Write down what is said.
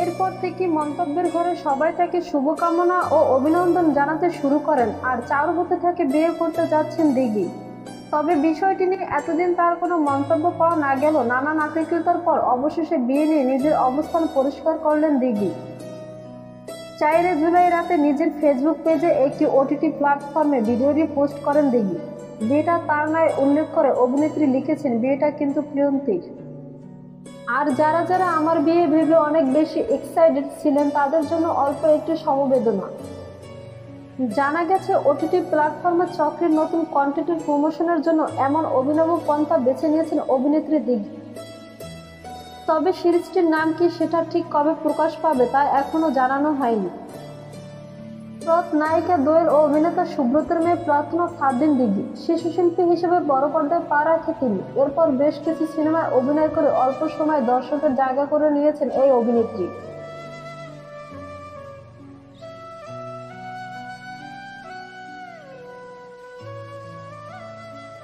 এরপর থেকে মন্তব্যের ঘরে সবাই তাকে শুভকামনা ও অভিনন্দন জানাতে শুরু করেন, আর চারু হতে থাকে বিয়ে করতে যাচ্ছেন দিঘি। তবে বিষয়টি নিয়ে এতদিন তার কোনো মন্তব্য পাওয়া না গেল নানা নাটকীয়তার পর অবশেষে বিয়ে নিয়ে নিজের অবস্থান পরিষ্কার করলেন দিঘি। 4 জুলাই রাতে নিজের ফেসবুক পেজে একটি ওটিটি প্ল্যাটফর্মে ভিডিওটি পোস্ট করেন দিঘি। বিয়েটা তার নয় উল্লেখ করে অভিনেত্রী লিখেছেন, বিয়েটা কিন্তু প্রিয়ন্তীর। আর যারা যারা আমার বিয়ে ভেবে অনেক বেশি এক্সাইটেড ছিলেন তাদের জন্য অল্প একটু সমবেদনা। জানা গেছে ওটিটি প্ল্যাটফর্মে চক্রের নতুন কন্টেন্টের প্রমোশনের জন্য এমন অভিনব পন্থা বেছে নিয়েছেন অভিনেত্রী দিঘি। তবে সিরিজটির নাম কি সেটা ঠিক কবে প্রকাশ পাবে তা এখনো জানানো হয়নি। প্রথ নায়িকা দোয়েল ও অভিনেতা সুব্রতের মেয়ে প্রার্থনা ফারদিন দিঘি শিশু শিল্পী হিসেবে বড় পর্দায় পা রাখে তিনি। এরপর বেশ কিছু সিনেমায় অভিনয় করে অল্প সময় দর্শকের জায়গা করে নিয়েছেন এই অভিনেত্রী।